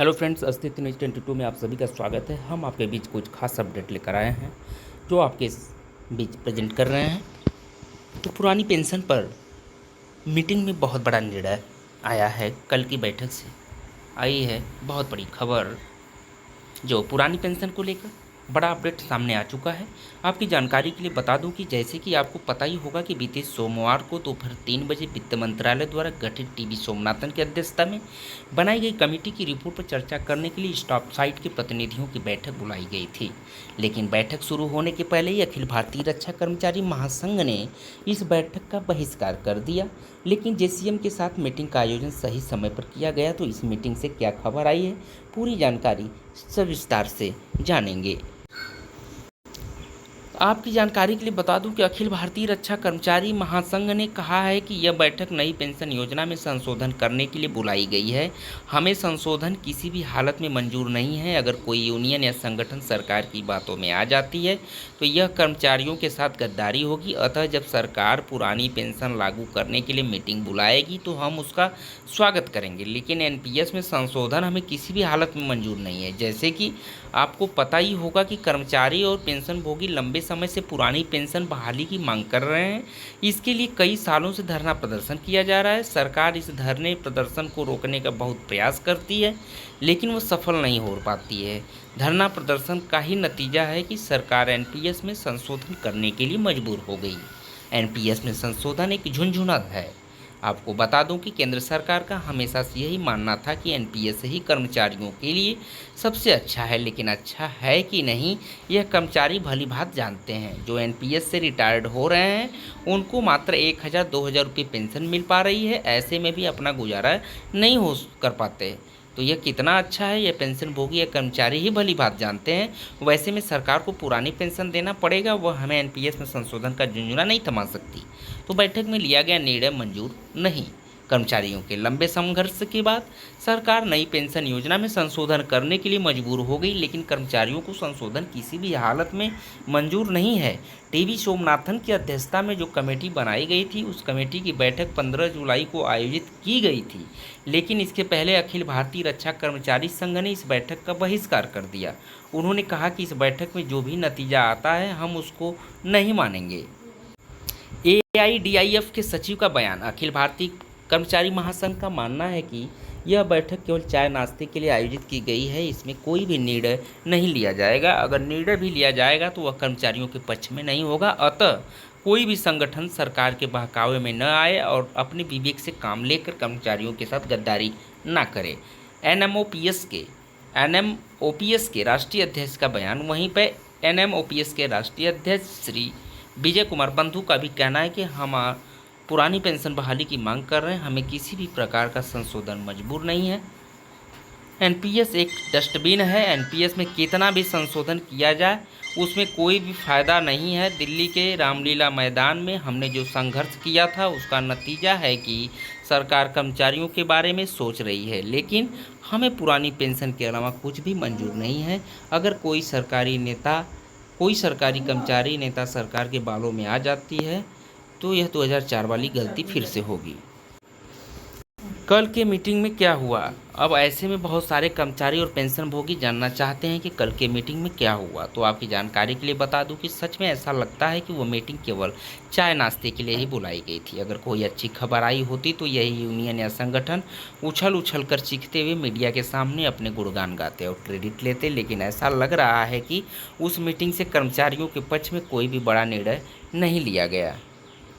Hello friends, अस्तित्व news 22 में आप सभी का स्वागत है। हम आपके बीच कुछ खास अपडेट लेकर आए हैं जो आपके बीच प्रेजेंट कर रहे हैं। तो पुरानी पेंशन पर मीटिंग में बहुत बड़ा निर्णय आया है। कल की बैठक से आई है बहुत बड़ी खबर, जो पुरानी पेंशन को लेकर बड़ा अपडेट सामने आ चुका है। आपकी जानकारी के लिए बता दूं कि जैसे कि आपको पता ही होगा कि बीते सोमवार को दोपहर 3 बजे वित्त मंत्रालय द्वारा गठित टीवी सोमनाथन की अध्यक्षता में बनाई गई कमेटी की रिपोर्ट पर चर्चा करने के लिए स्टाफ साइट के प्रतिनिधियों की बैठक बुलाई गई थी। लेकिन बैठक शुरू होने के पहले ही अखिल भारतीय रक्षा कर्मचारी महासंघ ने इस बैठक का बहिष्कार कर दिया। लेकिन जेसीएम के साथ मीटिंग का आयोजन सही समय पर किया गया। तो इस मीटिंग से क्या खबर आई है, पूरी जानकारी सविस्तार से जानेंगे। आपकी जानकारी के लिए बता दूं कि अखिल भारतीय रक्षा कर्मचारी महासंघ ने कहा है कि यह बैठक नई पेंशन योजना में संशोधन करने के लिए बुलाई गई है। हमें संशोधन किसी भी हालत में मंजूर नहीं है। अगर कोई यूनियन या संगठन सरकार की बातों में आ जाती है तो यह कर्मचारियों के साथ गद्दारी होगी। अतः जब सरकार पुरानी पेंशन लागू करने के लिए मीटिंग बुलाएगी तो हम उसका स्वागत करेंगे, लेकिन एनपीएस में संशोधन हमें किसी भी हालत में मंजूर नहीं है। जैसे कि आपको पता ही होगा कि कर्मचारी और पेंशनभोगी लंबे समय से पुरानी पेंशन बहाली की मांग कर रहे हैं। इसके लिए कई सालों से धरना प्रदर्शन किया जा रहा है। सरकार इस धरने प्रदर्शन को रोकने का बहुत प्रयास करती है, लेकिन वो सफल नहीं हो पाती है। धरना प्रदर्शन का ही नतीजा है कि सरकार एनपीएस में संशोधन करने के लिए मजबूर हो गई। एनपीएस में संशोधन एक झुंझुना है। आपको बता दूं कि केंद्र सरकार का हमेशा से यही मानना था कि एनपीएस ही कर्मचारियों के लिए सबसे अच्छा है, लेकिन अच्छा है कि नहीं यह कर्मचारी भली भांति जानते हैं। जो एनपीएस से रिटायर्ड हो रहे हैं उनको मात्र 1,000-2,000 रुपये पेंशन मिल पा रही है। ऐसे में भी अपना गुजारा नहीं हो कर पाते। तो यह कितना अच्छा है यह पेंशनभोगी या कर्मचारी ही भली बात जानते हैं। वैसे में सरकार को पुरानी पेंशन देना पड़ेगा, वह हमें एनपीएस में संशोधन का झुंझुना नहीं थमा सकती। तो बैठक में लिया गया निर्णय मंजूर नहीं। कर्मचारियों के लंबे संघर्ष के बाद सरकार नई पेंशन योजना में संशोधन करने के लिए मजबूर हो गई, लेकिन कर्मचारियों को संशोधन किसी भी हालत में मंजूर नहीं है। टीवी सोमनाथन की अध्यक्षता में जो कमेटी बनाई गई थी, उस कमेटी की बैठक 15 जुलाई को आयोजित की गई थी, लेकिन इसके पहले अखिल भारतीय रक्षा कर्मचारी संघ ने इस बैठक का बहिष्कार कर दिया। उन्होंने कहा कि इस बैठक में जो भी नतीजा आता है हम उसको नहीं मानेंगे। एआईडीआईएफ के सचिव का बयान। अखिल भारतीय कर्मचारी महासंघ का मानना है कि यह बैठक केवल चाय नाश्ते के लिए आयोजित की गई है। इसमें कोई भी निर्णय नहीं लिया जाएगा। अगर निर्णय भी लिया जाएगा तो वह कर्मचारियों के पक्ष में नहीं होगा। अतः कोई भी संगठन सरकार के बहकावे में न आए और अपने विवेक से काम लेकर कर्मचारियों के साथ गद्दारी न करे। एनएमओपीएस के राष्ट्रीय अध्यक्ष का बयान। वहीं पर एनएमओपीएस के राष्ट्रीय अध्यक्ष श्री विजय कुमार बंधु का भी कहना है कि हम पुरानी पेंशन बहाली की मांग कर रहे हैं, हमें किसी भी प्रकार का संशोधन मंजूर नहीं है। एनपीएस एक डस्टबिन है। एनपीएस में कितना भी संशोधन किया जाए उसमें कोई भी फायदा नहीं है। दिल्ली के रामलीला मैदान में हमने जो संघर्ष किया था उसका नतीजा है कि सरकार कर्मचारियों के बारे में सोच रही है, लेकिन हमें पुरानी पेंशन के अलावा कुछ भी मंजूर नहीं है। अगर कोई सरकारी कर्मचारी नेता सरकार के बालों में आ जाती है तो यह 2004 वाली गलती फिर से होगी। कल के मीटिंग में क्या हुआ? अब ऐसे में बहुत सारे कर्मचारी और पेंशनभोगी जानना चाहते हैं कि कल के मीटिंग में क्या हुआ। तो आपकी जानकारी के लिए बता दूं कि सच में ऐसा लगता है कि वो मीटिंग केवल चाय नाश्ते के लिए ही बुलाई गई थी। अगर कोई अच्छी खबर आई होती तो यही यूनियन या संगठन उछल उछल कर चीखते हुए मीडिया के सामने अपने गुणगान गाते और क्रेडिट लेते, लेकिन ऐसा लग रहा है कि उस मीटिंग से कर्मचारियों के पक्ष में कोई भी बड़ा निर्णय नहीं लिया गया।